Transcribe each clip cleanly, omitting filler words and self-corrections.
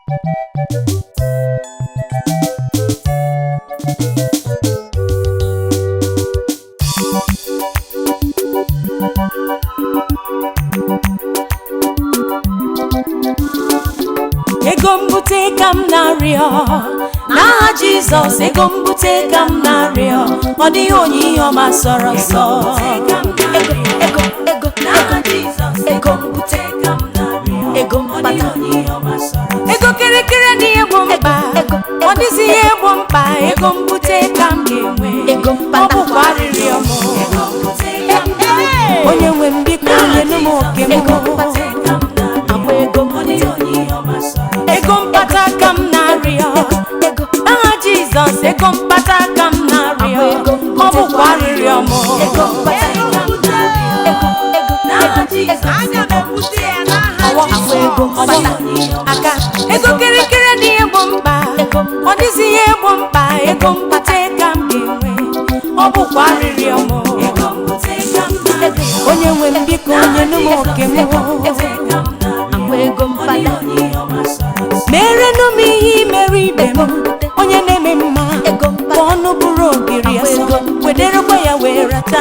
Ego mbute ka m na-arịọ n'aha Jizọs, ego mbute ka m na-arịọ, ọ dịghị onye ihe ọma sọrọ nsọ. Ego mbute ka m na-arịọ, ego mkpata, ego kirikiri dị egbo mkpa, ọ dịghị ihe egbo mkpa, ego mbute ka m ga-enwe, ego mkpata, ọ bụkwa arịrịọ m. Onye nwe m biko nyenụ m oke m, ego mkpata ka m na-arịọ, aha Jizọs, ego mkpata ka m na-arịọ, ọ bụkwa arịrịọ m. Aka ego kirikiri dị egbo mkpa, ọ dịghị ihe egbo mkpa, ego mkpata ka m ga-enwe, ọ bụkwa arịrịọ m. Onye nwe m biko nyenụ m oke m, merenụ m ihe mere ibe m, onye na-eme mma ka ọnụ bụrụ ogiri ya so, wederekwa ya wee rata.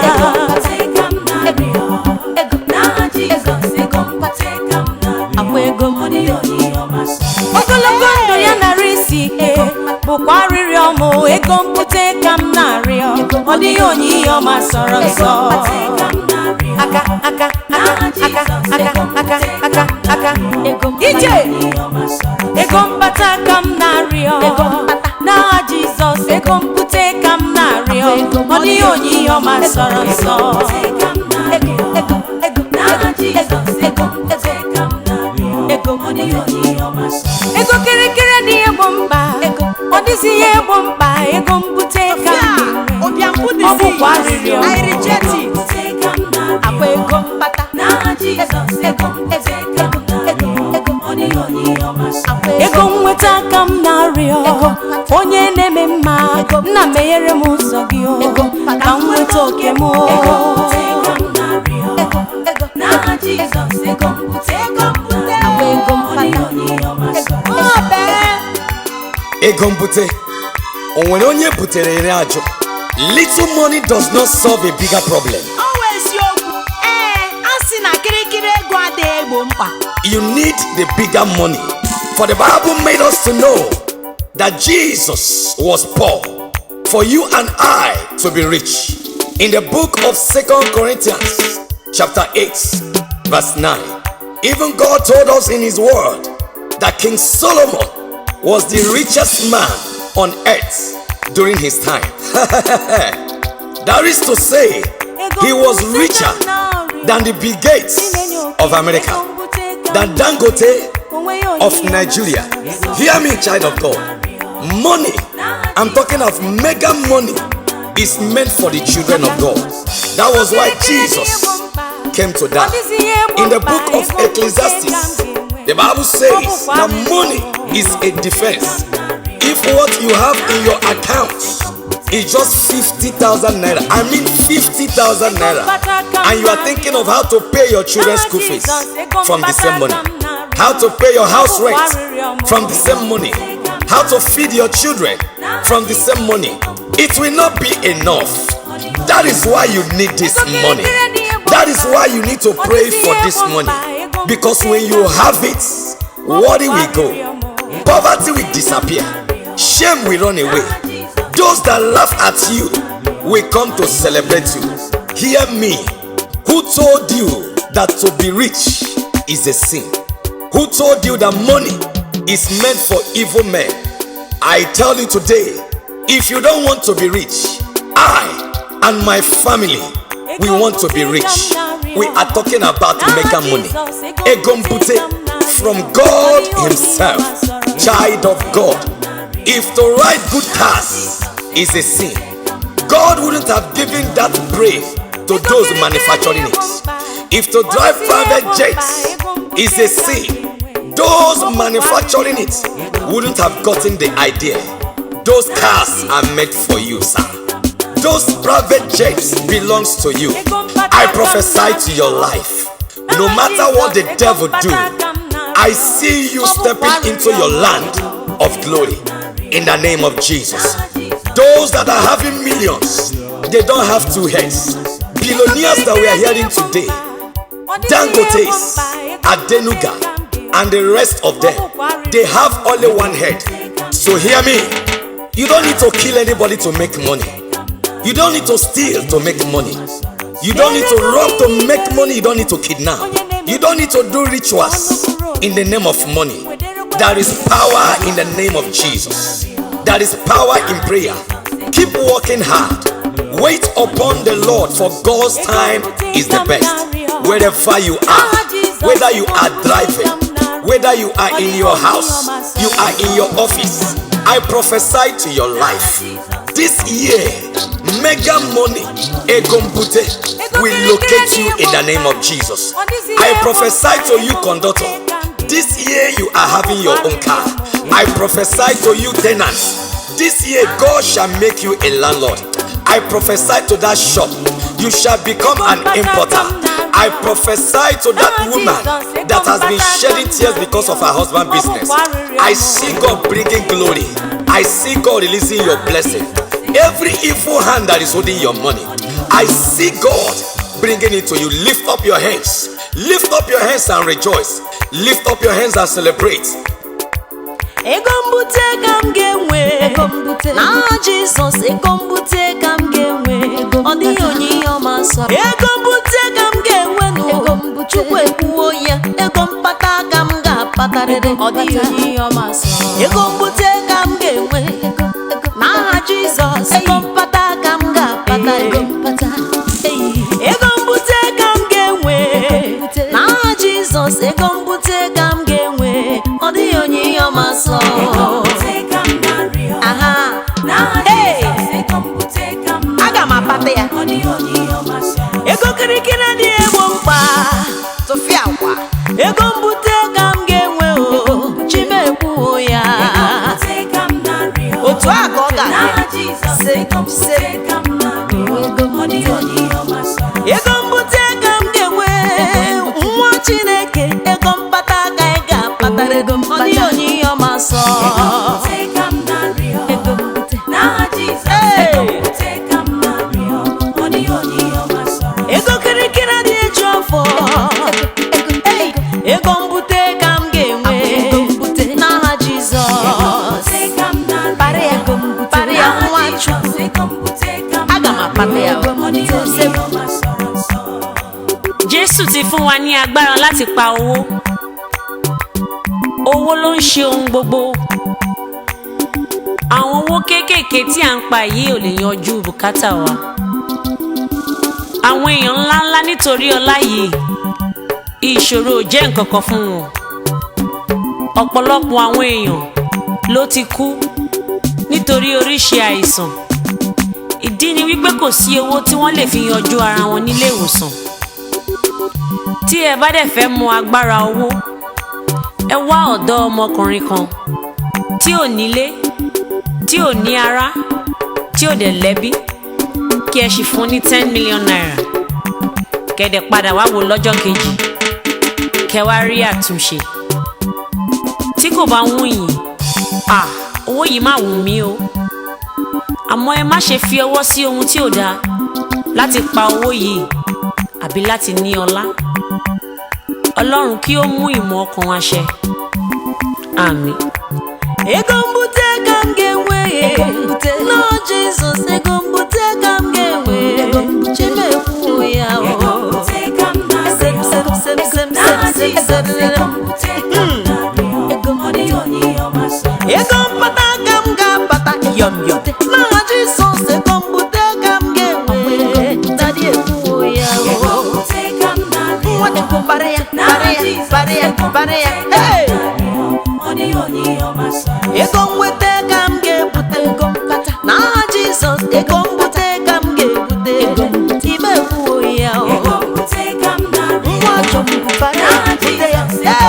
Ogologo ndụ ya narị isi ike bụkwa arịrịọ m, ego mbute ka m na-arịọ, ọ dịghị onye ihe ọma sọrọ nsọ. Aka aka aka aka aka aka aka ije ego mkpata ka m na-arịọ, n'aha Jizọs, ego mbute ka m na-arịọ, ọ dịghị onye ihe ọma sọrọ nsọ. Ego kirikiri dị egbo mkpa, ọ dịghị ihe egbo mkpa, ego mbute ka m ga-enwe, ọ bụkwa arịrịọ m. Ego mkpata, ego nweta ka m na-arịọ, onye na-eme mma nna meghere m ụzọ gị, ka m nweta oke m. Ego mbute, o nwere onye butere ire ajụ. Little money does not solve a bigger problem. You need the bigger money. For the Bible made us to know that Jesus was poor for you and I to be rich. In the book of 2 Corinthians chapter 8 verse 9, even God told us in his word that King Solomon was the richest man on earth during his time. That is to say, he was richer than the Bill Gates of America, than Dangote of Nigeria. Hear me, child of God. Money, I'm talking of mega money, is meant for the children of God. That was why Jesus came to die. In the book of Ecclesiastes, the Bible says that money is a defense. If what you have in your account is just 50,000 naira, I mean 50,000 naira, and you are thinking of how to pay your children's school fees from the same money, how to pay your house rent from the same money, how to feed your children from the same money, it will not be enough. That is why you need this money. That is why you need to pray for this money. Because when you have it, worry will go, poverty will disappear, shame will run away. Those that laugh at you will come to celebrate you. Hear me. Who told you that to be rich is a sin? Who told you that money is meant for evil men? I tell you today, if you don't want to be rich, I and my family, we want to be rich. We are talking about mega money. Ego mbute from God himself. Child of God, if to ride good cars is a sin, God wouldn't have given that brain to those manufacturing it. If to drive private jets is a sin, those manufacturing it wouldn't have gotten the idea. Those cars are made for you, sir. Those private jets belongs to you. I prophesy to your life. No matter what the devil do, I see you stepping into your land of glory in the name of Jesus. Those that are having millions, they don't have two heads. Billionaires that we are hearing today, Dangotes, Adenuga, and the rest of them, they have only one head. So hear me, you don't need to kill anybody to make money. You don't need to steal to make money. You don't need to rob to make money. You don't need to kidnap. You don't need to do rituals in the name of money. There is power in the name of Jesus. There is power in prayer. Keep working hard. Wait upon the Lord, for God's time is the best. Wherever you are, whether you are driving, whether you are in your house, you are in your office, I prophesy to your life. This year, mega money, Egombute, will locate you in the name of Jesus. I prophesy to you, conductor. This year you are having your own car. I prophesy to you, tenants. This year God shall make you a landlord. I prophesy to that shop, you shall become an importer. I prophesy to that woman that has been shedding tears because of her husband's business. I see God bringing glory. I see God releasing your blessing. Every evil hand that is holding your money, I see God bringing it to you. Lift up your hands. Lift up your hands and rejoice. Lift up your hands and celebrate. Egombute kam genwe, na Jesus egombute kam genwe, odi onyi omasa. Egombute kam genwe no, chukwu ekwuo ya, egompata kam ga patarede, odi onyi omasa. Egombute kam genwe, na Jesus egompata kam ga patarede. Egombute kam genwe, na Jesus egombute kam genwe, odi onyi omasa. Aha, hey, aga m apata ya. Ego kirikiri dị egbo mkpa tụfịa akwa. Ego mbute ka m ga-enwe o, chimekwu ya. Otu a ka ọ ga-adị. Ego mbute ka m ga-enwe, nwa Chineke. Ego mkpata ka ị ga-akpatara, ego mkpata. Ọ dị onye ọma sọ. Ego kirikiri dị eju afọ. Ego mbute ka m ga-enwe n'aha Jizọs. Parịa nwa Chukwu, aga m apata ya. Jésù ti fún wa ní agbára láti pa owó. Owó ló ń ṣe ohun gbogbo. Àwọn owó kéékèèké tí à ń pa yìí ò lè yanjú bùkátà wa. Àwọn èèyàn ńláńlá nítorí ọlá yìí, ìṣòro ò jẹ́ nǹkan kan fún wọn. Ọ̀pọ̀lọpọ̀ àwọn èèyàn ló ti kú nítorí oríṣi àìsàn. Ìdí ni wípé kò sí owó tí wọ́n lè fi yanjú ara wọn nílé ìwòsàn. Tí ẹ bá dẹ̀ fẹ́ mọ agbára owó, ẹ wá ọ̀dọ́ ọmọkùnrin kan tí ò nílé, tí ò ní ará, tí ò dẹ̀ lẹ́bí, kí ẹ sì fún ní 10 million naira. Kẹ̀dẹ̀ padà wá wò lọ́jọ́ kejì, kẹ wá rí àtúnṣe. Tí kò bá wù yín, owó yìí má wù mí o. Àmọ́ ẹ má ṣe fi ọwọ́ sí ohun tí ò dáa láti pa owó yìí àbí láti ní ọlá. Ọlọ́run kí ó mú ìmọ̀ ọkàn wa ṣẹ. Àmín. Ego mbute ka m ga-enwe, na Jesus egombute ka m ga-enwe, chimekwu ya. Ego mpata ka m ga-apata, yom yom. Na Jesus egombute ka m ga-enwe, daddy ekwu ya. Parịa, hey! Ego nwete ka m ga-ebute, n'aha Jizọs. Ego mbute ka m ga-ebute, ime kwuo ya. Nwa Chukwu, parịa, bute ya.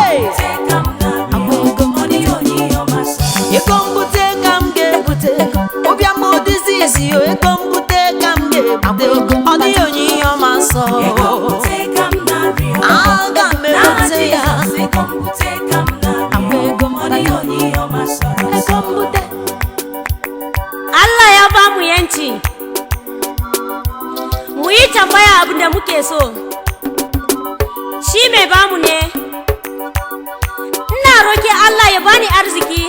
da muke so shi mai bamu ne. Ina roke Allah ya bani arziki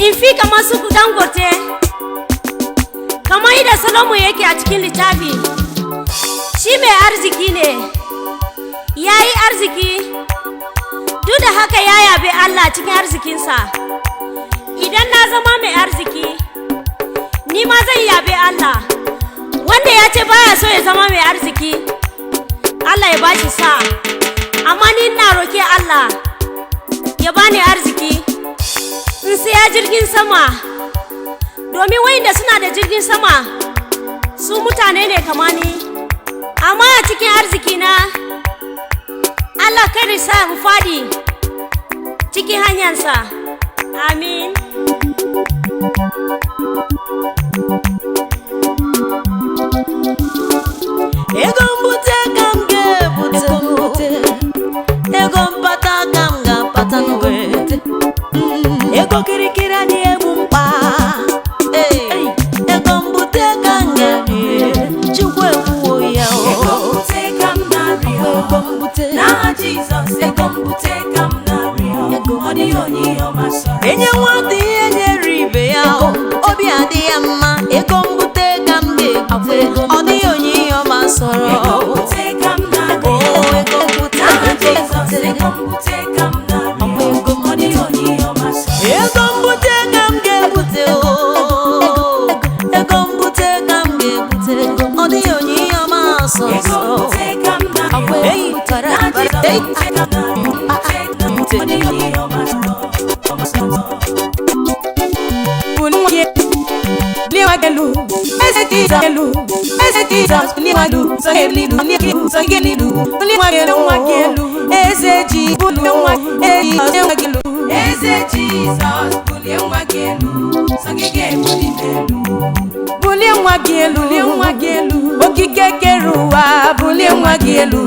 in fi kamar su Dangote, kamar yadda Solomon yake a cikin littafi. Shi mai arziki ne, ya yi arziki, duk da haka ya yabe Allah cikin arzikinsa. Idan na zama mai arziki, ni ma zan yabe Allah. Wanda ya ce baya so ya zama mai arziki, Allah ya bashi sa. Amma ni ina roke Allah ya bani arziki in siya jirgin sama, domin wayanda suna da jirgin sama su mutane ne kamar ni. Amma a cikin arziki na, Allah kada sa mu fadi cikin hanyarsa. Amin. Ego mbute kam ga-ebute, ego mpata kam ga-apata n'wete, ego kirikiri adịghị egbu mkpa. Ego mbute kam ga-eri, Chukwu ekwuwo ya. Ego mbute kam na-arịọ, n'aha Jizọs. Ego mbute kam na-arịọ, ọ dịghị onye ihe ọma sọrọ. Enye nwata ihe nyere ibe ya, obi adị ya mma. Ego mbute kam ga-ebute, ọ dịghị onye ihe ọma sọrọ. Ego mbute kam na-arịọ, Ego mbute, n'aha Jizọs. Ego mbute kam na-arịọ, ọ dịghị onye ihe ọma sọrọ. ego mbute ka m ga-ebute, ego mbute ka m ga-ebute, ọ dịghị onye ihe ọma ọsọ Ego ọsọ. mbute kam na-arịọ, Eyi tara n'aha bara, Jizọs. eyi Mbute kam na-arịọ, ọ dịghị onye ihe ọma sọrọ. Liwagelu, ese tizagelu, ese tizas, liwalu, sogelilu, sogelilu, liwagelu, wagelu, ese jibulu, wagelu, Eze Jizọs, bulie nwa gị elu, sọ gị ga-ebuli m elu. bulie nwa gị elu, okike kere ụwa, bulie nwa gị elu,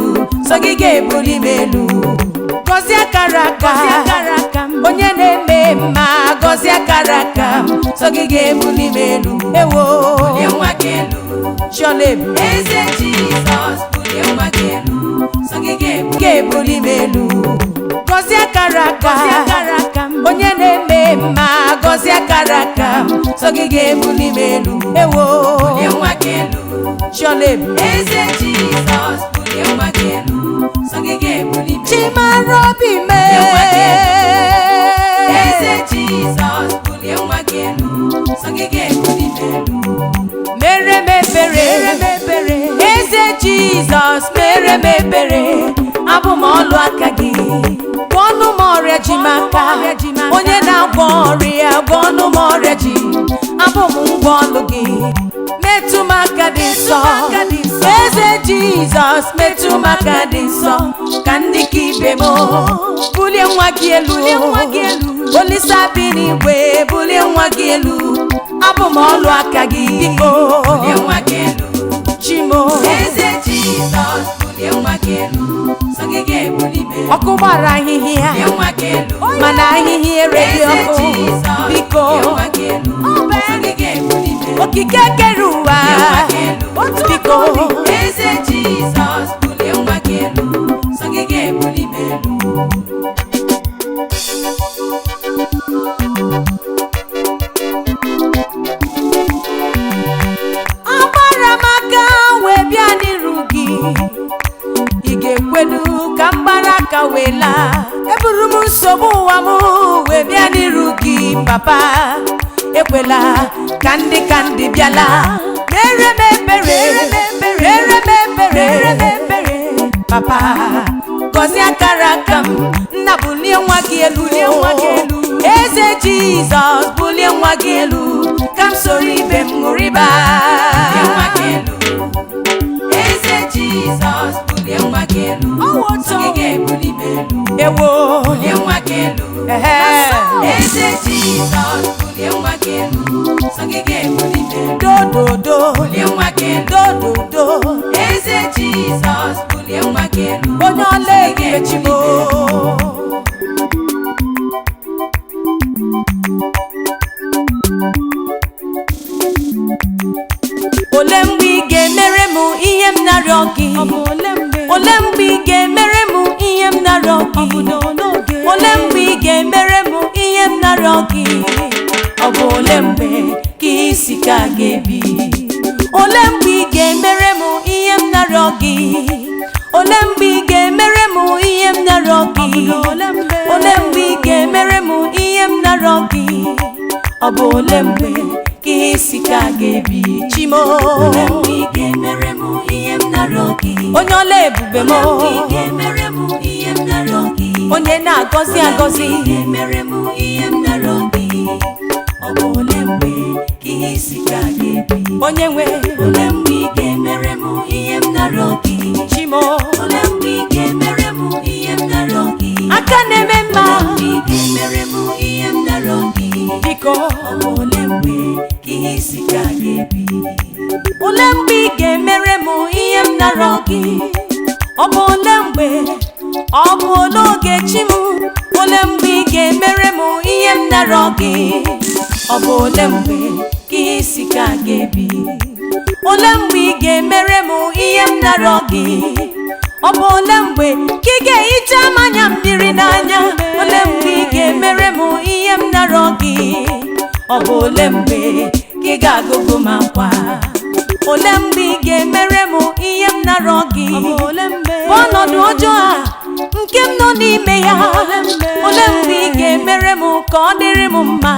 sọ gị ga-ebuli m elu. Gọzie akara aka m, onye na-eme mma, gọzie akara aka m, sọ gị ga-ebuli m elu. Ewo, Bulie nwa gị elu, Sholem, Eze Jizọs, bulie nwa gị elu, sọ gị ga-ebuli m elu. Gọzie akara aka m, onye na-eme mma, gọzie akara aka m, sọ gị ga-ebuli m elu. Ewo, bulie nwa gị elu, Sholem, Eze Jizọs, bulie nwa gị elu, sọ gị ga-ebuli m elu. Chimara obi me. Eze Jizọs, bulie nwa gị elu, sọ gị ga-ebuli m elu. Mere m ebere, Eze Jizọs, mere m ebere, abụ m ọlụ aka gị. Gwọọnụ m ọrịa ji m aka, onye na-agwọ ọrịa, gwọọnụ m ọrịa ji, abụ m ngwa ọlụ gị. Metụ m aka dị nsọ, Eze Jizọs, metụ m aka dị nsọ, ka ndị ka ibe m bulie nwa gị elu, Olisa bi n'igwe, bulie nwa gị elu, abụ m ọlụ aka gị. Bulie nwa gị elu, Chimo, Eze Jizọs, bulie nwa gị elu, sọ gị ga-ebuli m elu. ọkụ gbara ahịhịa, Bulie nwa gị elu, mana ahịhịa ereghị Eze ọkụ. Jizọs, Biko, bulie nwa gị elu, sọ gị ga-ebuli m elu. okike kere ụwa, biko, Eze Jizọs, bulie nwa gị elu, sọ gị ga-ebuli m elu. agbara m aka wee bịa n'iru gị, ị ga-ekwedu ka m gbara aka wee laa. Eburu m nsogbu ụwa m wee bịa n'iru gị, papa, ekwela ka ndị bịala. Mere m ebere, papa, gọzie akara aka m, nna bulie nwa gị elu. Eze Jizọs, bulie nwa gị elu, ka m soro ibe m ṅụrịba. Bulie nwa gị elu, Eze Jizọs, bulie nwa gị elu, sọ gị ga-ebuli m elu. Ewo, Bulie nwa gị elu, Eze Jizọs, bulie nwa gị elu, sọ gị ga-ebuli m elu. dododo, Bulie nwa gị elu, dododo, Eze Jizọs, bulie nwa gị elu, onye ọla ebube Chimo. Ole mgbe ị ga-emere m ihe m narịọ gị, ọ bụ ole mgbe ka isi ka ga-ebi? Ole mgbe ị ga-emere m ihe m narịọ gị? Ole mgbe ị ga-emere m ihe m narịọ gị? Ole mgbe ị ga-emere m ihe m narịọ gị? Ọ bụ ole mgbe ka isi ka ga-ebi? Chimo, Ole mgbe ị ga-emere m ihe m narịọ gị? onye ọla ebube m, Ole mgbe ị ga-emere m ihe m narịọ gị? onye na-agọzi agọzi, Ole mgbe ị ga-emere m ihe m narịọ gị? Ọ bụ ole mgbe ka ihe isi ka ga-ebi? onye nwe Ole mgbe ị ga-emere m ihe m narịọ gị? Chimo, Ole mgbe ị ga-emere m ihe m narịọ gị? aka na-eme mma, Ole mgbe ị ga-emere m ihe m narịọ gị? biko. Ọ bụ ole mgbe ka ihe isi ka ga-ebi? Ole mgbe ị ga-emere m ihe m narịọ gị? Ọ bụ ole mgbe? Ọ bụ ole oge, chi m? Ole mgbe ị ga-emere m ihe m narịọ gị? Ọ bụ ole mgbe ka isi ka ga-ebi? Ole mgbe ị ga-emere m ihe m narịọ gị? Ọ bụ ole mgbe ka ị ga-ehicha m anya mmiri n'anya? Ole mgbe ị ga-emere m ihe m narịọ gị? Ọ bụ ole mgbe ka ị ga-agụgụ m akwa? Ole mgbe ị ga-emere m ihe m narịọ gị? Bụ ọnọdụ ọjọọ a nke m nọ n'ime ya, ole mgbe ị ga-emere m ka ọ dịrị m mma?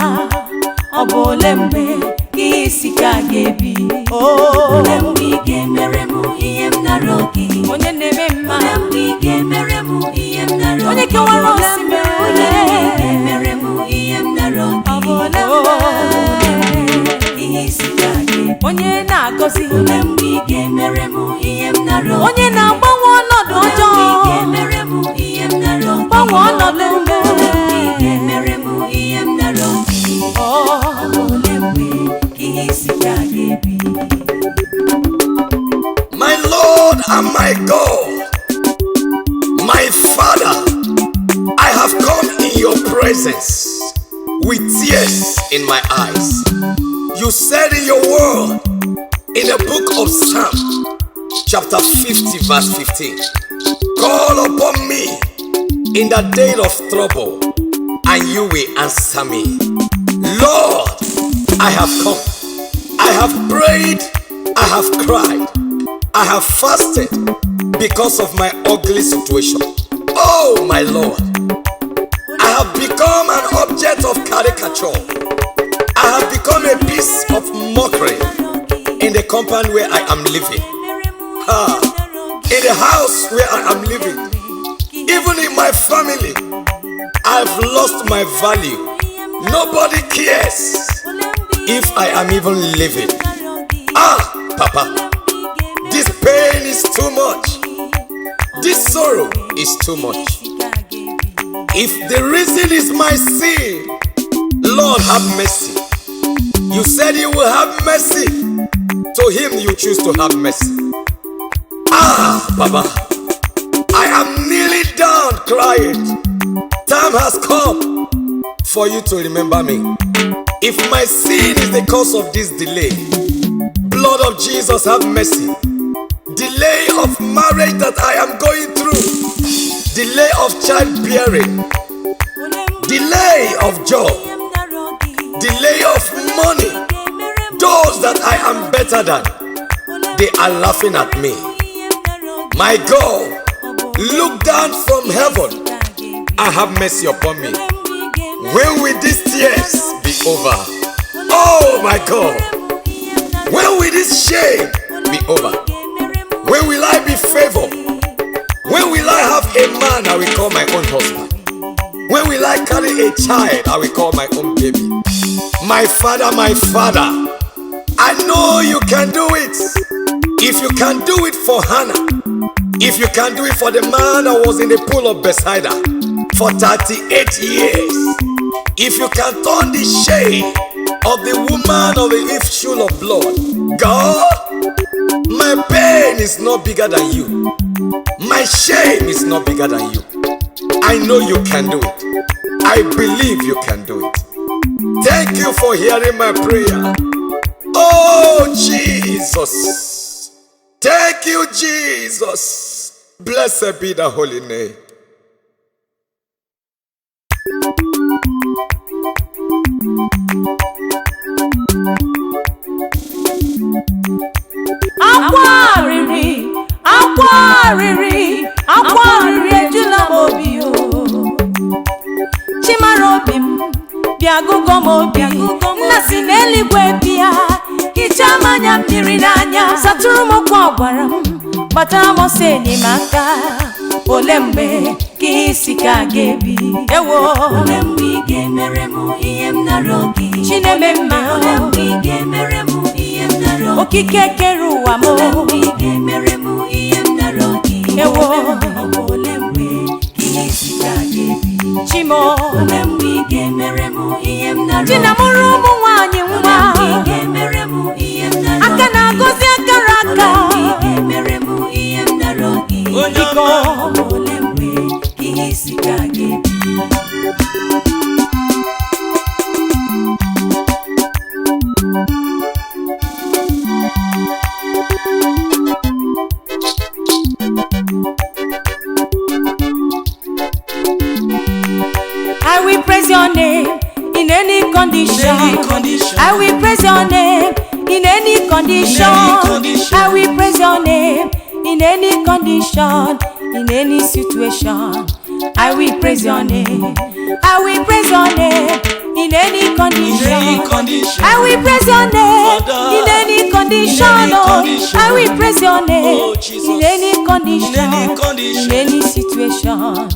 Ọ bụ ole mgbe ka isi ka ga-ebi? Ole mgbe ị ga-emere m ihe m narịọ gị? Onye na-eme mma, Ole mgbe ị ga-emere m ihe m narịọ onye gị? kewara osimiri, Ole mgbe ị ga-emere m ihe m narịọ gị? ole Ihe isi ka ga-ebi? onye na-agọzi, Ole mgbe ị ga-emere m ihe m narịọ gị? onye na-agbanwe ọnọdụ Ole ọjọọ, mgbe ị ga-emere m ihe m narịọ gị? gbanwe ọnọdụ mgbe. Ole mgbe ị ga-emere m ihe m narịọ gị? Ọ bụ ole mgbe ka ihe isi ka ga-ebi? My Lord and my God, my Father, I have come in your presence with tears in my eyes. You said in your word, in the book of Psalm, chapter 50, verse 15, call upon me in the day of trouble, and you will answer me. Lord, I have come. I have prayed. I have cried. I have fasted because of my ugly situation. Oh, my Lord, I have become an object of caricature. I have become a piece of mockery in the compound where I am living. In the house where I am living. Even in my family, I've lost my value. Nobody cares if I am even living. Papa, this pain is too much. This sorrow is too much. If the reason is my sin, Lord, have mercy. You said you will have mercy. To him you choose to have mercy. Baba, I am kneeling down crying. Time has come for you to remember me. If my sin is the cause of this delay, blood of Jesus, have mercy. Delay of marriage that I am going through, delay of childbearing, delay of job, delay of money. Those that I am better than, they are laughing at me. My God, look down from heaven and have mercy upon me. When will these tears be over? Oh my God, when will this shame be over? When will I be favored? When will I have a man I will call my own husband? When will I carry a child I will call my own baby? My Father, I know you can do it. If you can do it for Hannah, if you can do it for the man that was in the pool of Bethesda for 38 years, if you can turn the shame of the woman of the issue of blood, God, my pain is not bigger than you. My shame is not bigger than you. I know you can do it. I believe you can do it. Thank you for hearing my prayer. Oh, Jesus. Thank you, Jesus. Blessed be the holy name. akwa arịrị ejula m obi o. Chimara obi m bịa gụgọ m obi, nna si n'eluigwe bịa hichaa m anya mmiri n'anya, satụrụ m okwu ọgbara m, gbatara m ọsọ enyemaka. Ole mgbe ka isi ka ga-ebi ewo, ole mgbe ị ga-emere m ihe m nara oge, Chineme mma, ole mgbe ị ga-emere m ihe m nara oge, okike kere ụwa m, ole mgbe ị ga-emere m ihe m nara oge, ewo ole mgbe ka isi ka ga-ebi Chimo, ole mgbe ị ga-emere m ihe m nara oge, Chinamụrụ ụmụ nwaanyị nwa, ị ga-emere m ihe m nara aka na-agọzi akara aka, ị ga-emere m ihe m nara oge, biko ole mgbe ka isi ka ga-ebi. I will praise your name in any condition. I will praise your name in any condition. I will praise your name in any condition, in any situation. I will praise your name. I will praise your name in any condition. I will praise your name in any condition. Oh, I will praise your name in any condition, in any situation.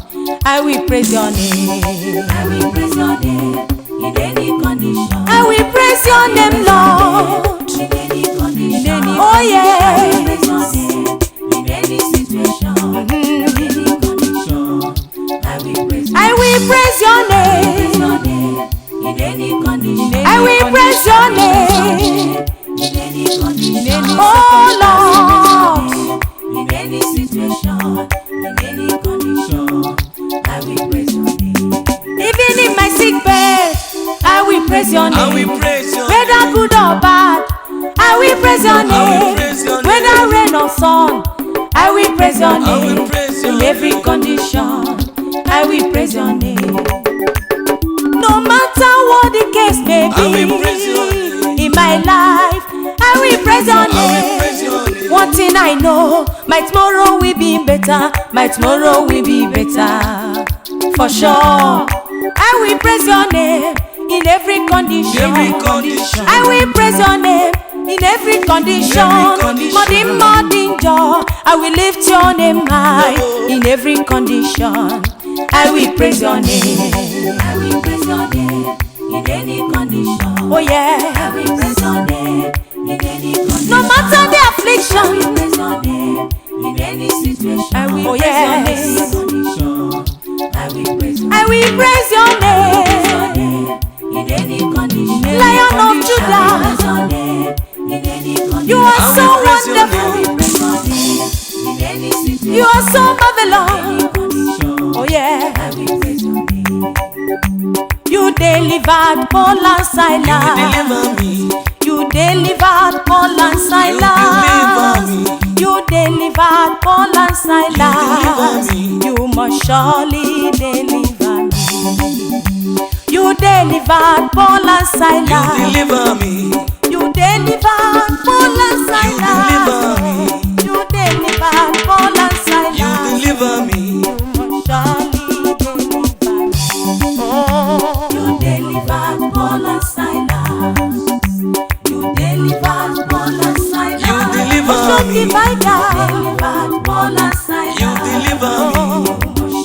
I will praise your name. I will praise your name in any condition. I will praise your name, Lord. In any condition. Oh yeah. I will praise your name in any situation. In any condition. I will praise I will praise your name. name in any condition. I will praise your name. In any condition. Oh Lord. In any situation. In any condition. I will praise your name. Even in my sick bed, I will praise your name. I will praise your Whether name. good or bad, I will praise your I will name. praise your Whether name. rain or sun, I will praise your I will name. praise your In every name. condition, I will praise your name. No matter what the case may I will be praise your name. in my life, I will praise your I will praise name. your name. One thing I know, my tomorrow will be better. My tomorrow will be better. For sure, I will praise your name in every condition. Every condition. I will praise your name in every condition. Every condition. Modern joy, I will lift your name high in every condition. I will praise your name. I will praise your name in any condition. Oh yeah. I will praise your name in any condition. No matter the I will affliction, praise your name in any situation. I will Oh, praise your yes. name. Condition. I will praise your I will praise your name. name in any condition. Lion of I will Judah, praise your name in any condition. you are I so will praise your I wonderful. will praise your name in any situation. You are so marvelous. Any condition. Oh yeah. I will praise your name. You delivered Paul and Silas. Deliver me. You delivered Paul and Silas. You delivered Paul and Silas. deliver me. You must surely deliver me. You delivered Paul and Silas. Deliver me. You delivered Paul and Silas. deliver me. You delivered Paul and Silas. You deliver me. You must surely deliver me. Oh. You delivered Paul and Silas. You delivered Paul and Silas. You deliver So me. divided. Delivered Paul and Silas. You deliver me.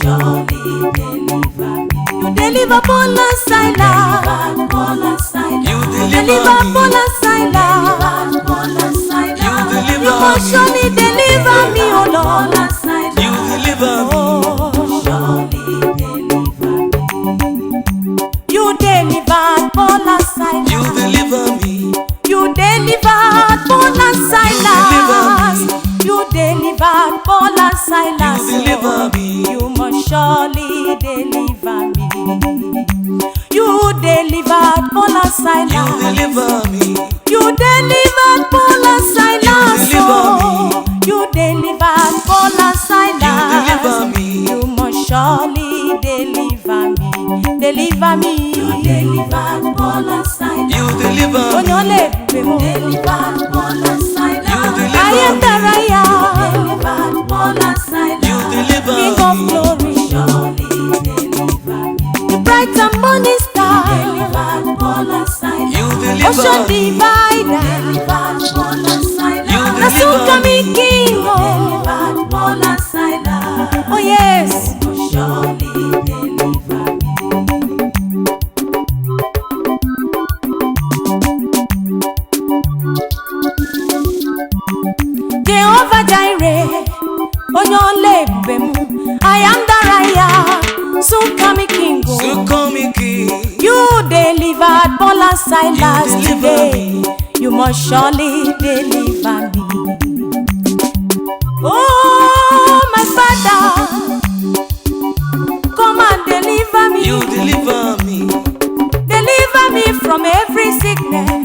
Surely deliver me. You deliver Paul and Silas. Delivered Paul and Silas. You Deliver deliver Paul me. and Silas. Delivered Paul and Silas. You You deliver must me. surely deliver me, oh Paul Lord. and Silas. You deliver me. Oh. Surely deliver me. You delivered Paul and Silas. You deliver me. You delivered Paul and Silas. You delivered Paul and Silas. You deliver me. You must surely deliver me. You delivered Paul and You Silas. deliver me. You delivered Paul and Silas. You deliver Oh, you delivered Paul and Silas. You deliver me. You must surely deliver me. deliver me. You delivered Paul and Silas. You deliver me. Onyole bemo. Delivered Paul and Silas. You deliver I am me. that I am. Delivered Paul and Silas. You deliver King me. of glory. Surely deliver me. The bright and morning star. Delivered Paul and Silas. You deliver Ocean me. divider. Delivered Paul and Silas. You The soon deliver me. coming King. Oh, Delivered Paul and Silas. oh yes. Surely deliver me. Jehovah Jireh. Onyole bemo. I am that I am. Soon coming King. Oh. So call me king. You delivered Paul and Silas You deliver today. You must surely deliver me. Oh, my Father, come and deliver me. You deliver me. Deliver me from every sickness.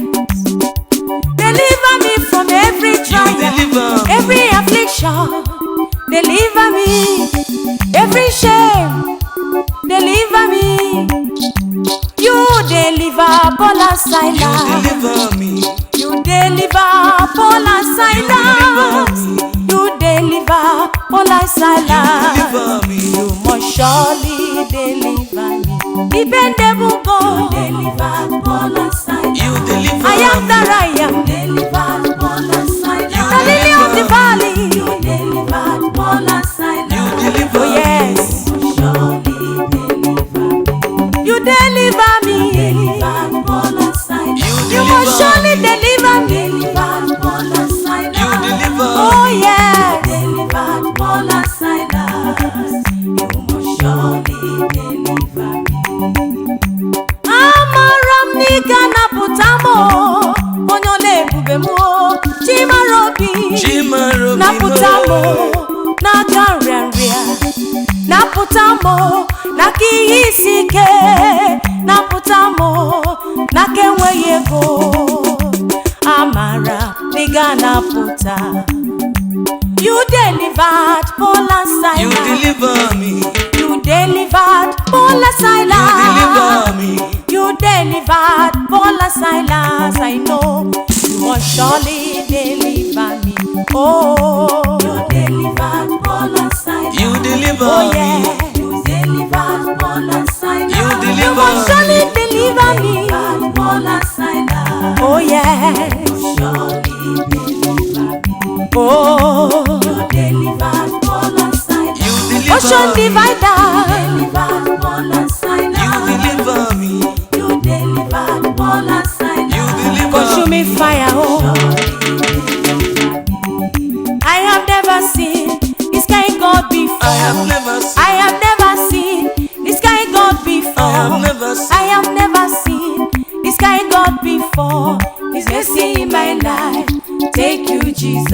Deliver me from every trial, deliver me. every affliction. Deliver me, every shame. Deliver me. You deliver Paul and You Silas. deliver me. You deliver Paul and Silas. You deliver Paul and Silas. Deliver me. You must surely deliver me. Dependable God. Delivered Paul and Silas. You deliver I am me. that I am. Delivered Paul and Silas. The lily of the valley. Delivered Paul and Silas. You deliver Oh yes. Surely deliver me. You deliver me. Delivered Paul and Silas. You must surely deliver me. Delivered Paul and Silas. You deliver Oh yes. Delivered Paul and Silas. You must surely deliver me. Amara m n'ịga napụta m o. Onye ọla ebube m o. Chimara obi. Chimaro Napụta m o n'aka nrịanrịa. Napụta m o n'aka ihe isi ike. Napụta m o n'aka enweghị ego. Amara na ị ga-anapụta. You delivered Paul and Silas. You deliver me. You delivered Paul and Silas. You deliver me. You delivered Paul and Silas. I know you must surely deliver me. Oh, Delivered Paul and Silas. You deliver oh me. yeah. You delivered Paul and Silas. You You deliver must me. surely deliver me. Delivered Paul and Silas. Oh yes. Surely deliver me. Oh, Delivered Paul and Silas. You deliver ocean me. divider. Delivered Paul and Silas. You deliver me. You delivered Paul and Silas. You deliver Consuming fire. Oh, I have never seen this kind God before. I have never seen. I have never seen this kind God before. I have never seen. I have never seen this kind God before. His mercy in my life. Thank you, Jesus.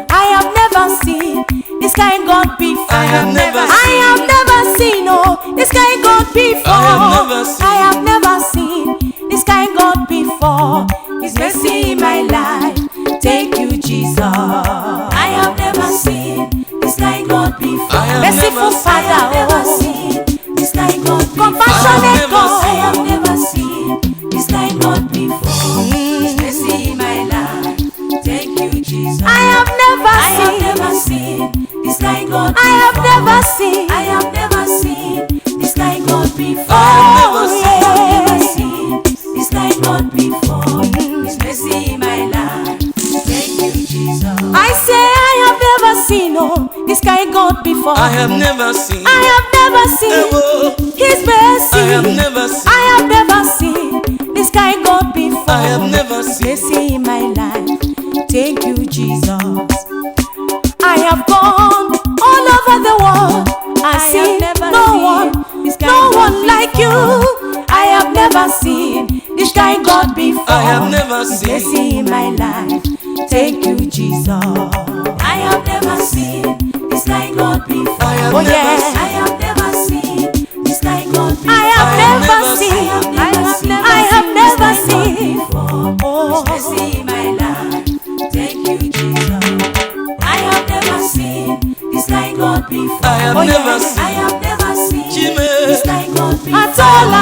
I have never seen this kind God before. I have never I have never seen this kind God before. I have never seen. I have never seen this kind God before. His mercy in my life. Thank you, Jesus. I have never seen this kind God before. I have Merciful never seen. I have Father, never oh, seen this kind God before. compassionate I have never I God. have never seen this kind God before. His mercy in my life. Thank you, Jesus. I have never I have seen. never seen this kind God before. I have never seen. I have never seen this kind God before. I have never Oh, seen. I have never yeah. seen this kind God before. His mercy in my life. Thank you, Jesus. I say I have never seen this kind God before. I have never seen. I have never seen Oh, His mercy. I have never seen. I have never seen this kind God before. I have never seen. Mercy in my life. Thank you, Jesus. I have gone all over the world and seen no one like you. I have never seen this kind God before. I have never seen. Mercy in my life. Thank you, Jesus. I have never seen this kind God before. I have Oh, never yeah. seen. I have never seen this kind God before. I have I have never never seen. seen. I have never seen. before. Oh, Mercy in my life. Thank you, Jesus. I have never seen this kind God before. I have Oh, never yeah. seen. I have never seen Chime. this kind God before. at all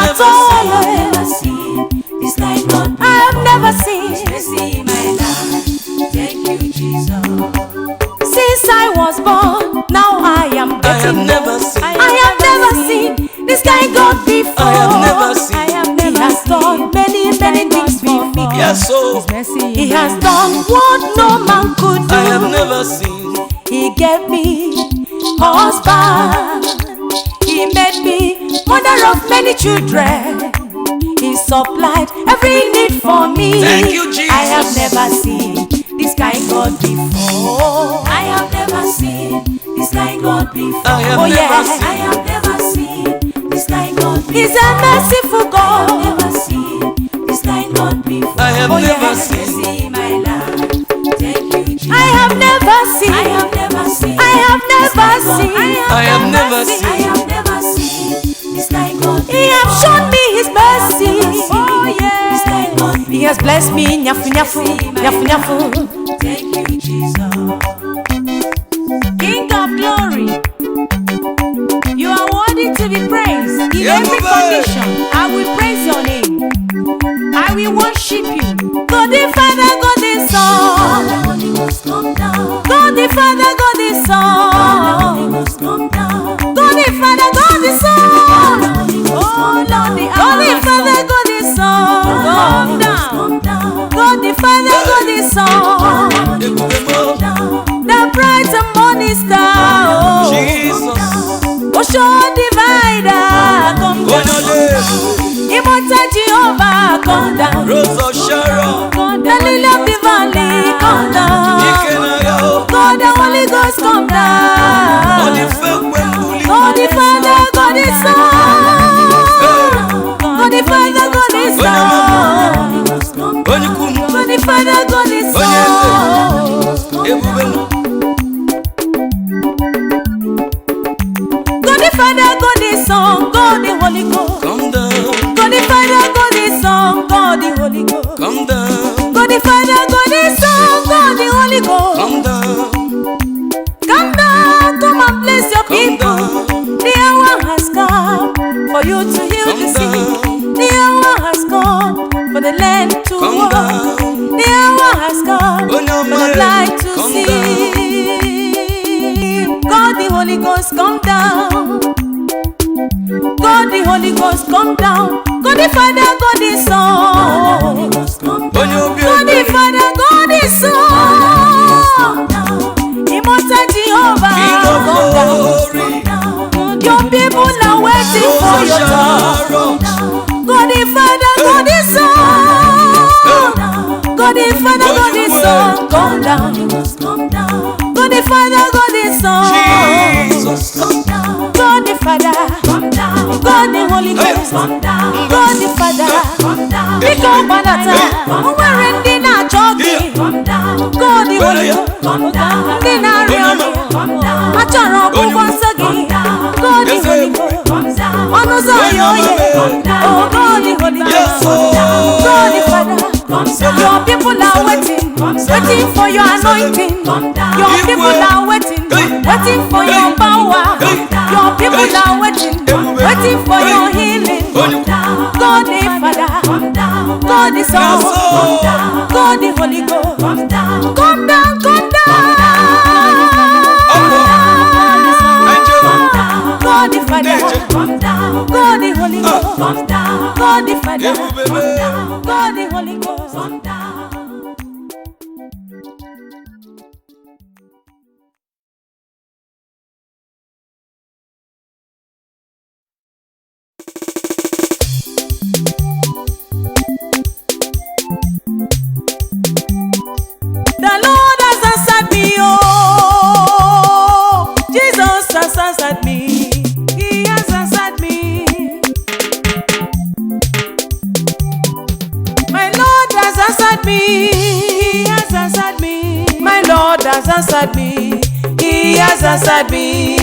Yes, so His mercy. He has done what no man could do. I have never seen. He gave me husband. He made me mother of many children. He supplied every need for me. Thank you, Jesus. I have never seen this kind God before. I have never seen this kind God before. I have Oh, never yeah. seen. I have never seen this kind God before. He's a merciful I have God. never seen this kind God before. I have Oh, never yeah. seen. See my life. Thank you, Jesus. I have never seen. I have never seen. I have never seen. I have never seen. I have never seen this kind God He has shown me His mercy. Oh this yeah. kind God before. He has blessed me. Nyafu nyafu nyafu nyafu. Thank you, Jesus. King of glory, you are worthy to be praised. In Yeah, every Baba. condition, I will praise your name. I will worship you. God the Father, God the Son. The Holy Ghost come down. God the Father, God the The Son. Holy Ghost come down. God the Father, God the Son. The Holy Ghost come down. God the Father, God the Son. Come down. Come down. God the Father, God the Son. Ebubemo, The bright and morning star. Oh. Jesus. Ocean divider, come down. Onyole, Immortal Jehovah, come down. Rose of Sharon. The lily of the valley, come down. Ikenaya, God the Holy Ghost, come down. Olifekwe mbuli. God the Father, God the Son. God the Father, God the Son. Onyikumu, God the Father, God the Son. Ebubemo, God the Father, God the Son, God the Holy Ghost. come down, God the Father, God the Son, God the Holy Ghost. come down, God the Father, God the Son, God the Holy Ghost. come down, Come down, come and bless your come people. down, The hour has come for you to heal Come the sick. down. The hour has come for the land to Come walk. down. The hour has come Oh, no, for the man. blind to Come see. God the Holy Ghost, come down. God the Holy Ghost, come down. God the Father, God the Son. God the Father, God the Son. Immortal Jehovah, King of come down. glory, Your people are waiting Rose for of your turn. Sharon. God the Father, God the Son. God the Father, God the Son, come down. God the Father, God the Son. Jesus, God the Father, God the Holy Ghost. God the Father, pick up another. We're in dinner talking. God the Holy Ghost. Dinner reality. Achọrọ ọgwụgwọ nsọ gị. God the Holy Ghost. Ọnụ ụzọ ya oye. Oh, God the Holy Ghost. God the Father. Your people are waiting, waiting for your anointing. Your people are waiting, waiting for your power. Your people are waiting, waiting for your healing. God the Father, God the Son, God the Holy Ghost. Come down, come down. God the Father, God the Holy Ghost. God the Father, God the Holy Ghost. The Lord has answered me, oh, Jesus has answered me. He has answered me. My Lord has answered me. He has answered me. My Lord has answered me. He has answered me.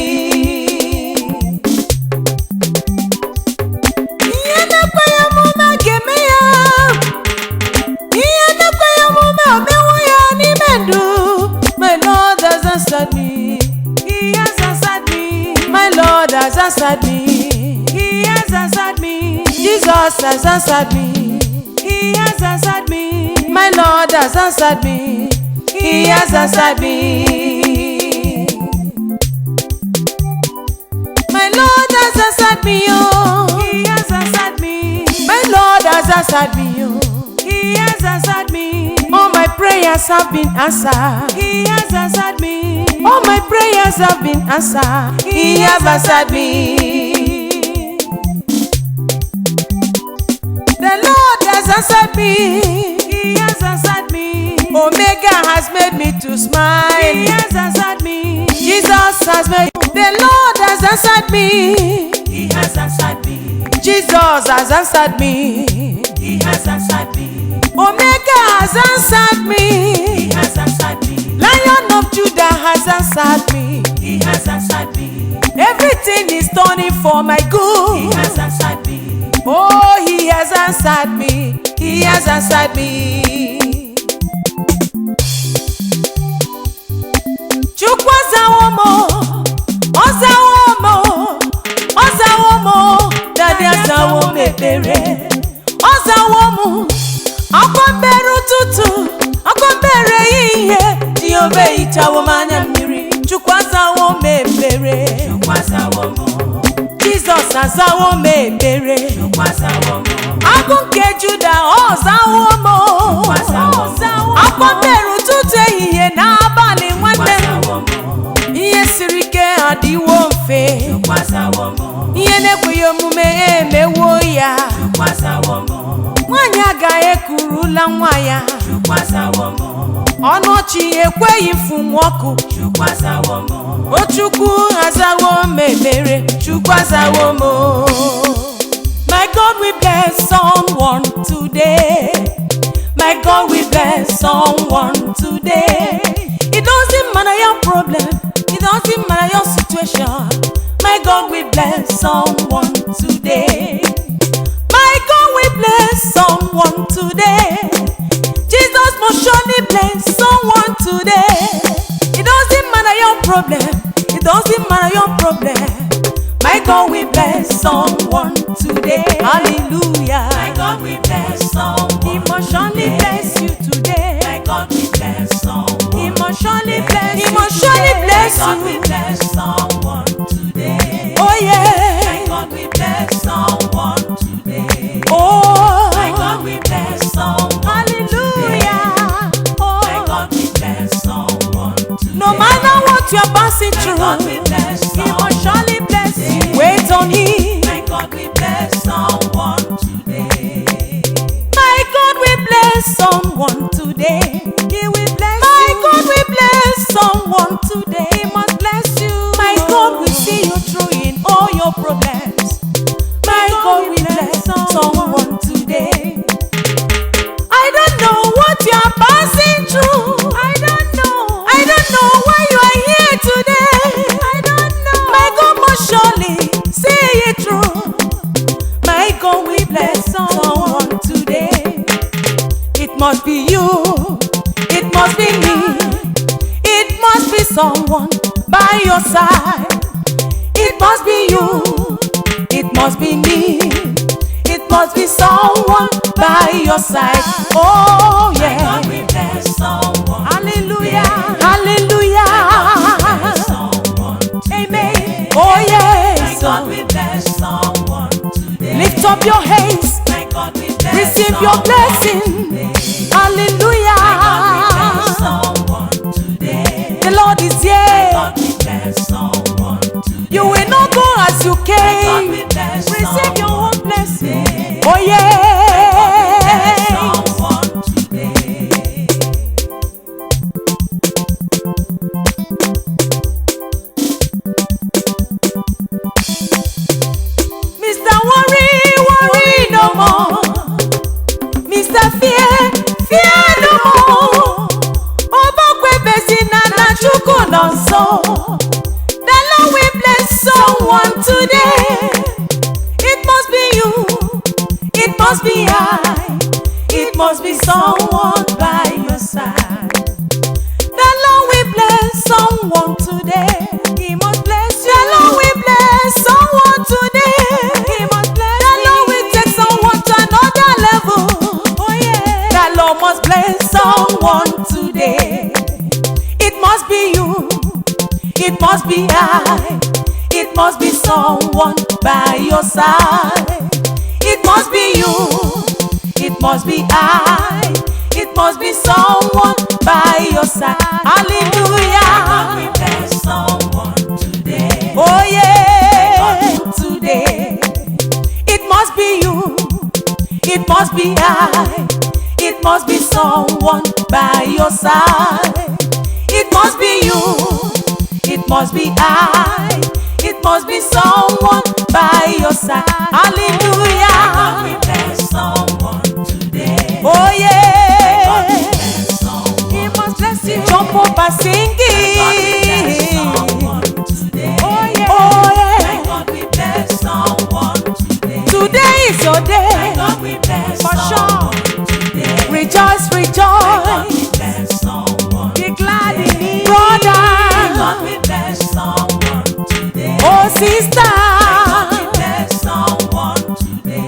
My Lord has answered me. He has answered me. My Lord has answered me. He has answered me. Jesus has answered me. He has answered me. My Lord has answered me. He has answered me. My Lord has answered me, oh. He has answered me. My Lord has answered me, oh. He He has answered me. All my prayers have been answered. He has answered me. All my prayers have been answered. He has answered me. The Lord has answered me. He has answered me. Omega has made me to smile. He has answered me. Jesus has made. The Lord has answered me. He has answered me. Jesus has answered me. He has answered me. Omega has answered me. He has answered me. Lion of Judah has answered me. He has answered me. Everything is turning for my He good. has answered me. Oh, he has answered me. He has answered me. Chukwu azawomo, ozawomo, ozawomo, dadi azawo mebere, ozawomo, akwambere ụtụtụ, akwambere ihe, Jehova hichawo m anya mmiri. Chukwu azawo mebere, Chukwu azawo m. Jizọs azawo mebere. Chukwu azawo m. Agụ nke Juda ọzawo m. Akwambere ụtụtụ ehihie n'abalị nwanne m. Ihe siri ike adịwo mfe. Chukwu azawo m. Ihe na-ekweghị omume emewo ya. Chukwu azawo m. Nwaanyị agaghị ekurula nwa ya. Chukwu azawo m. Ọnụ ọchị ekweghị mfunwu ọkụ. Chukwu azawo m. O Chukwu azawo m ekpere. Chukwu azawo m. My God will bless someone today. My God will bless someone today. It doesn't matter your problem. It doesn't matter your situation. My God will bless someone today. My God will bless someone today. Jesus must surely bless someone today. It doesn't matter your problem. It doesn't matter your problem. My God will bless someone today. Hallelujah. My God will bless someone. He must surely bless you today. My God will bless someone. He must surely bless you. He must surely bless My God will you. bless someone today. Oh My yeah. God will bless someone today. Oh. My God will bless someone. Hallelujah. My Oh. God will bless someone today. No matter what you're passing My through, God will bless He must someone surely bless you. today. Wait on Him. My God will bless someone today. My God will bless someone today. He will bless My you. God will bless someone today. He must bless you. My God will see you through in all your problems. My God will bless someone today. I don't know what you are passing through. I don't know. I don't know why you are here today. I don't know. My God must surely see you through. My God will bless someone today. It must be you. It must be me. It must be someone by your side. It must be you. It must be me. It must be someone by your side. Oh My God yeah. will bless someone. Hallelujah. today. Hallelujah. Bless someone today. Amen. Oh My yes. God will bless someone today. Lift up your hands. My God will bless Receive your someone blessing. today. Hallelujah. My God will bless someone today. The Lord is here. God will bless someone today. You will not go as you God came. will bless Receive your someone own blessing. today. Oh Bless yeah. someone today. Mr. Worry no more. Mr. Fear no more. Obokwe besina na Chukwu nọ nso. The Lord will bless someone today. It must be you. It must be I. It must be someone by your side. The Lord will bless someone today. He must bless you. The Lord will bless someone today. He must bless The Lord will take someone to another level. Oh yeah. The Lord must bless someone today. It must be you. It must be I. It must be someone by your side. It must be you. It must be I. It must be I. It must be someone by your side. It must be you. It must be I. It must be someone by your side. Hallelujah. We bless someone today. Oh yeah. Bless someone. He must bless you. Jump up and sing Bless it. someone today. Oh yeah. Oh yeah. God, we bless someone today. Today is your day. God, we bless For sure. someone today. Rejoice, God, rejoice. we bless someone. Be glad in it. God, Brother. we bless someone today. Oh sister. God, we bless someone today.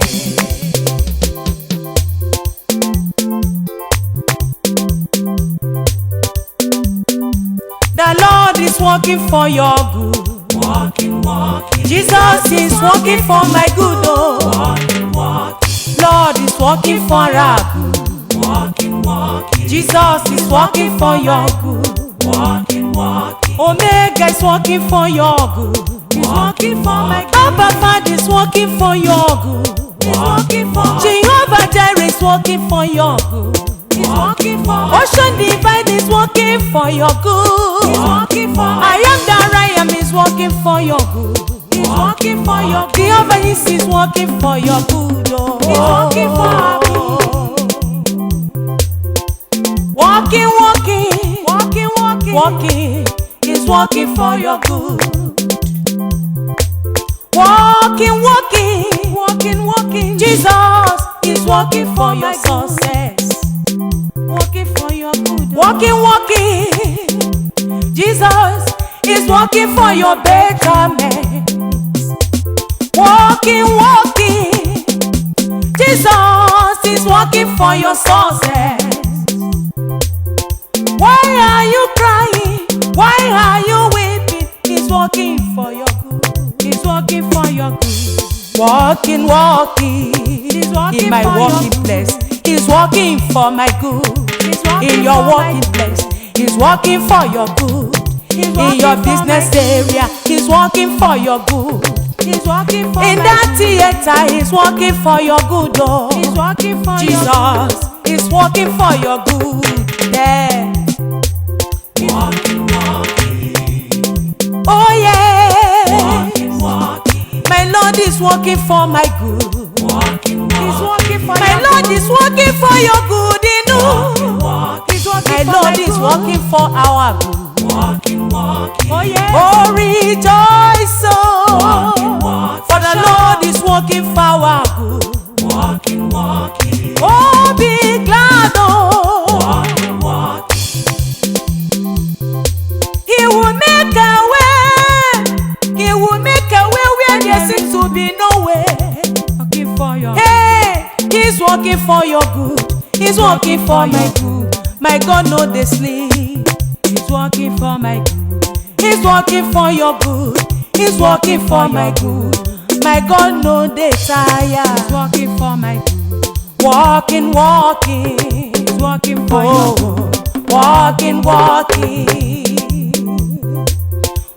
The Lord is working for your good. Walking, walking, Jesus is working for my good. Oh, walking, walking, Lord is working for our good. walking, walking, Jesus is working for your good. walking, walking. Omega is working for your good. He's working for my good. Abba Father is working for your good. He's working for Jehovah Jireh is working for your good. He's working for Ocean Divine is working for your good. He's working for I am that I am is working for your good. He's working for your good. Jehovah is working for your good. Oh. He's working for our good. Walking, walking, walking, walking, walking is working for your good. Walking, walking, walking, walking. Jesus is working for your success. Working for your good. Walking, walking. Jesus is working for your betterment. Walking, walking. Jesus is working for your success. Why are you crying? Why are you weeping? He's working for your good. He's working for your good. Walking, walking. He's working in my working place. He's working for my good. In your working place, He's working for your good. In your business area, He's working for your good. He's working for in that theater, He's working for your good. Oh, He's working for Jesus is working for your good. Yeah. Walking, walking, Oh yeah. walking, walking, My Lord is working for my good. walking, He's walking, working for my Lord is working for your good. walking, He's working my Lord is working for our good. walking, walking. Oh yeah. Oh rejoice, oh. Walking, walking. For the Lord is working for our good. Walking, walking, Oh be glad, oh. walking, walking. He will make a way. He will make a way where there seems to be no way. Working for your hey, He's working for your good. He's working for my good. My God know they sleep. He's working for my good. He's working for your good. He's working for my good. My God know they tired. He's working for my good. Walking, walking. He's working for your good. Walking, walking.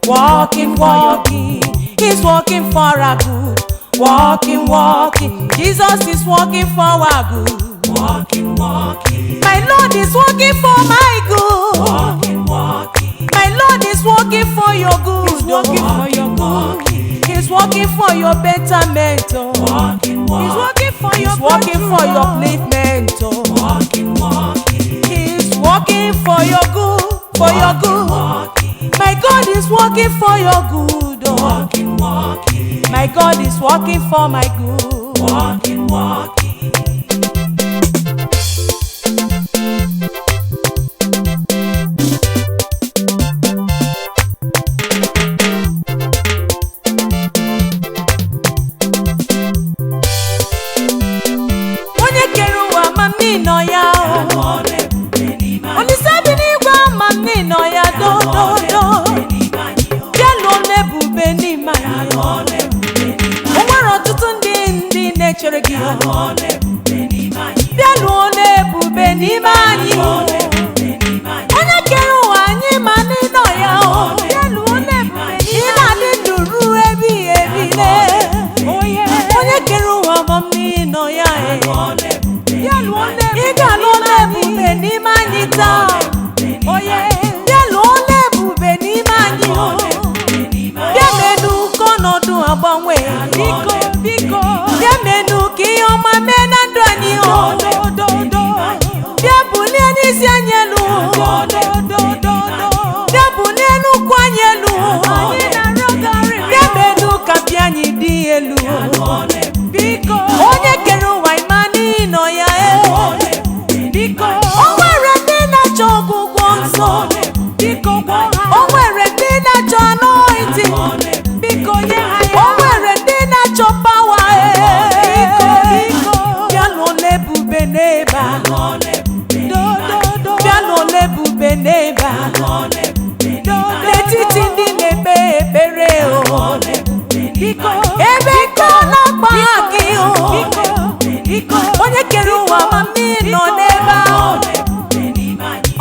Walking, walking. He's working for our good. Walking, walking. Jesus is working for our good. Walking, walking, My Lord is working for my good. walking, walking, My Lord is working for your good. He's working for your good. walking, He's working for your betterment. Oh. walking, He's working for your He's working for your upliftment. Oh. walking, walking, He's working for your good. For your good. walking, My God is working for your good. Oh. walking, walking, My God is working for my good. walking, walking. Onye kere ụwa ma mmiri nọ ya. Oh. Ọrụ ebube n'ime anyị, Olise bi n'igwe ama mmiri nọ ya. Do do do. ebube n'ime anyị, Bịa lụọ n'ebube n'ime anyị. ọrụ ebube n'ime O nwere ọtụtụ ndị na-echere gị. anyị, ọrụ ebube n'ime anyị, Bịa lụọ n'ebube n'ime anyị. ọrụ ebube n'ime anyị, Onye kere ụwa anyị ma n'ịnọ ya. Oh. Bịa lụọ n'ebube n'ime anyị. Ị na-adị ndụ ruo ebighị ebi. Onye kere ụwa ma mmiri nọ ya. ọrụ ị ga-alụ ọlụ ebube n'ime anyị taa. Bịa lụọ ọlụ ebube n'ime anyị. Bịa menụ ka ọnọdụ agbanwe. Biko bịa menụ ka ihe ọma mee na ndụ anyị. Bịa bulie n'isi anyị elu. Bịa bulie n'ụkwụ anyị elu. Bịa menụ ka mpi anyị dị elu. Onye kere ụwa ịma n'ihi nọ ya. O nwere ndị na-achọ ọgwụgwọ nsọ. O nwere ndị na-achọ anointing. O nwere ndị na-achọ pawa. Bịa lụọ ọlụ ebube n'ebe a. Bịa lụọ ọlụ ebube n'ebe a. N'etiti ndị na-ekpe ekpere ebe ike na-akpa gị. Onye kere ụwa ma mmiri nọ n'ebe ahụ.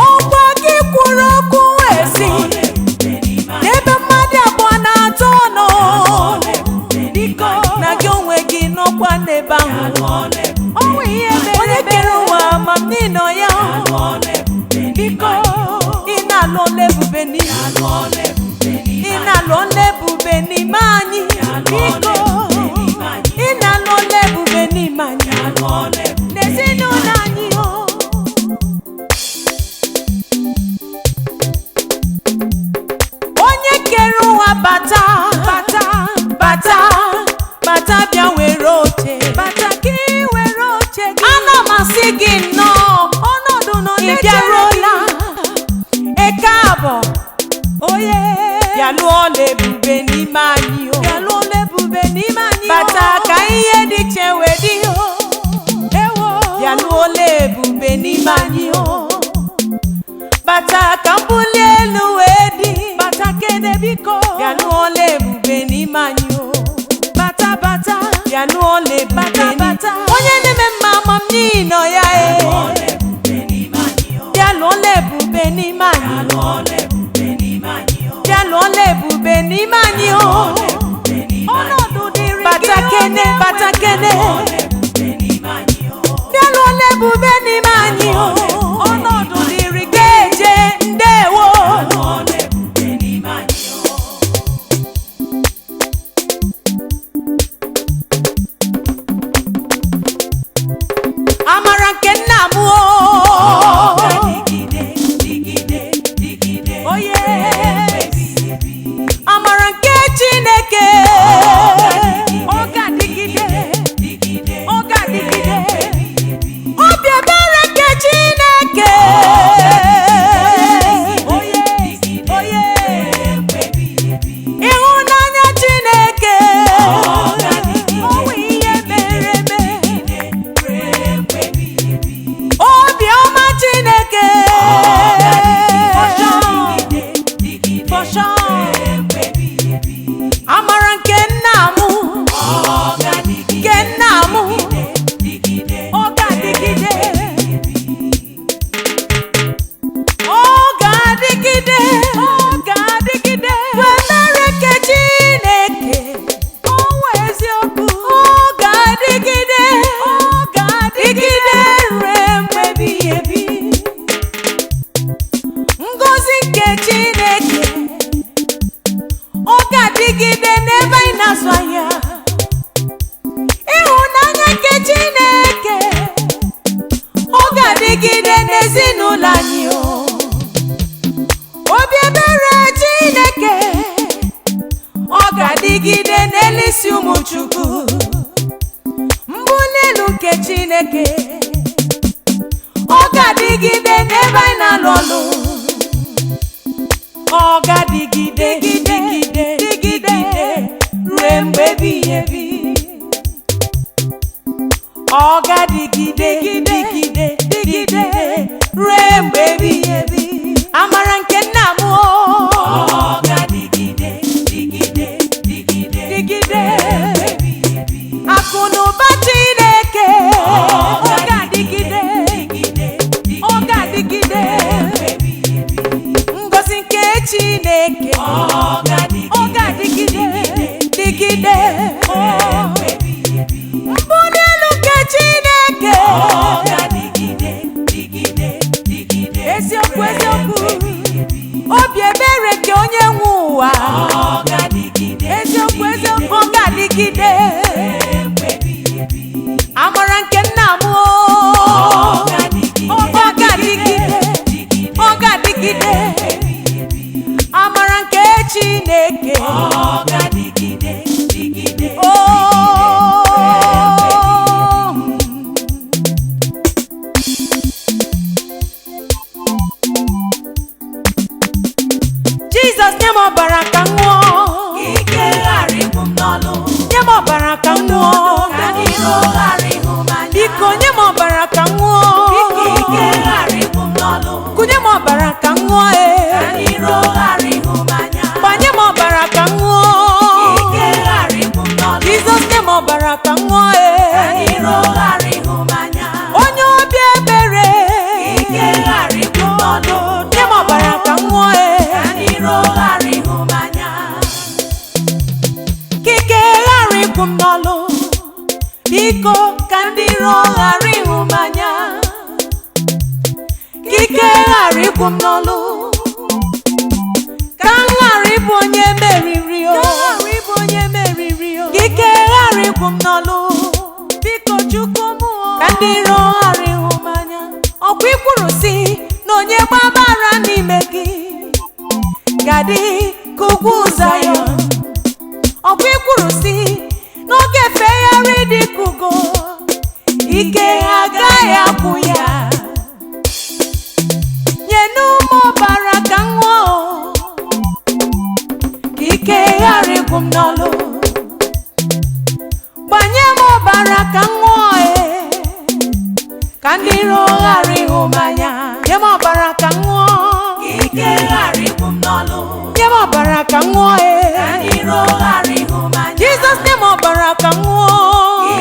Ọgwa gị kwuru okwu esi n'ebe mmadụ abụọ na-atọ ọnụ. Na gị onwe gị nọkwa n'ebe ahụ. Onye kere ụwa ma mmiri nọ ya. Ị na-alụ ọlụ ebube n'ime. Ị na-alụ ọlụ ebube n'ime anyị. Ị na-alụ ọlụ ebube n'ime anyị. N'ezinụlọ anyị. Onye kere ụwa bata bịa were oche. Ana m asị gị nnọọ. Ị bịaruola. Eke abụọ. Bịa lụọ ọlụ ebube n'ime anyị. Bata ka ihe dị iche wee dị. Bịa lụọ ọlụ ebube n'ime anyị. Bata ka mbuli elu wee dị. Bịa lụọ ọlụ ebube n'ime anyị. Bịa lụọ ọlụ ebube n'ime. Onye na-eme mma ama m n'ihi nọ ya. Bịa lụọ ọlụ ebube n'ime anyị. Bịa lụọ ọlụ ebube n'ime anyị. Bata kene. Bịa lụọ ọlụ ebube n'ime anyị. Ọnọdụ dịrị gị eje ndewo. Amara nke nna m. Amara nke Chineke. Obi ebere nke Chineke. Ịhụnanya Chineke. Obiọma Chineke. Amara nke nna m. Nke nna m. Ọ ga-adịgide. Ebere nke Chineke. Eziokwu. Ọ ga-adịgide. Dịgide ruo mgbe ebighị ebi. Ngọzi nke Chineke. Ọ ga-adịgide n'ebe anyị na-azụ ahịa. Ịhụnanya nke Chineke. Ọ ga-adịgide n'ezinụlọ anyị. Obi ebere Chineke. Ọ ga-adịgide n'elu isi ụmụ Chukwu. Mbuli elu nke Chineke. Ọ ga-adịgide n'ebe anyị na-alụ ọlụ. Ọ ga-adịgide ruo mgbe ebighị ebi. Ọ ga-adịgide ruo mgbe ebighị ebi. Amara nke nna m. Akụ na ụba Chineke. Ọ ga-adịgide. Ngọzi nke Chineke. Ọ ga-adịgide. Mbuli elu nke Chineke. m ọbara ka m ṅụọ. ike ghara ịgwụ m n'ọlụ. Kunye m ọbara ka m ṅụọ Ka ndị iro ghara ịhụ m anya. Gbanye m ọbara ka m ṅụọ. Ike ghara ịgwụ m n'ọlụ. Jizọs nye m ọbara ka m ṅụọ Ka ndị iro ghara ịhụ m anya. Onye obi ebere. Ike ghara ịgwụ m n'ọlụ. Nye m ọbara ka m ṅụọ Ka ndị iro ghara ịhụ m anya. Ike ghara ịgwụ m n'ọlụ. Biko ka ndị iro ghara ịhụ m anya. Ike ghara ịgwụ m n'ọlụ. Ka m ghara ịbụ onye meriri o. Ike ghara ịgwụ m n'ọlụ. Biko Chukwu m o. Ka ndị iro ghara ịhụ m anya. Ọkwa i kwuru sị na onye gbabara n'ime gị ga-adị ka ugwu Zayọn. Ọkwa i kwuru sị n'oge efegharị dị ka ugo, ike agaghị agwụ ya. Nyenụ m ọbara ka m ṅụọ, ike ghara ịgwụ m n'ọlụ. Gbanye m ọbara ka m ṅụọ ka ndị iro ghara ịhụ m anya. Nye m ọbara ka m ṅụọ, Ike ghara ịgwụ m n'ọlụ. nye m ọbara ka m ṅụọ Ka ndị iro ghara ịhụ m anya. Jizọs nye m ọbara ka m ṅụọ.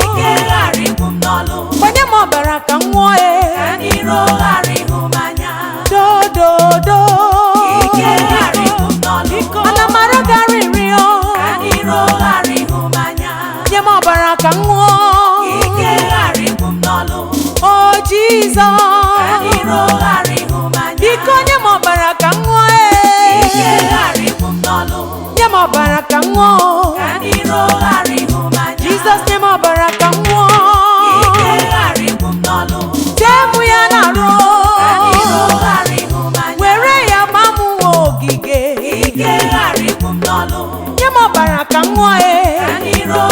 Ike ghara ịgwụ m n'ọlụ. Gbanye m ọbara ka m ṅụọ Ka ndị iro ghara ịhụ m anya. do do do. Ike ghara ịgwụ m n'ọlụ. Ana m arịọ gị arịrịọ. Ka ndị iro ghara ịhụ m anya. Nye m ọbara ka m ṅụọ. Ike ghara ịgwụ m n'ọlụ. O Jizọs. Ka ndị iro ghara ịhụ m anya. Biko nye m ọbara ka m ṅụọ Ike ghara ịgwụ m n'ọlụ. nye m ọbara ka m ṅụọ. Ka ndị iro ghara ịhụ m anya. Jizọs nye m ọbara ka m ṅụọ. Ike ghara ịgwụ m n'ọlụ. Tee mụ ya n'arụ. Ka ndị iro ghara ịhụ m anya. Were ya gbaa m nwa ogige. Ike ghara ịgwụ m n'ọlụ. Nye m ọbara ka m ṅụọ Ka ndị iro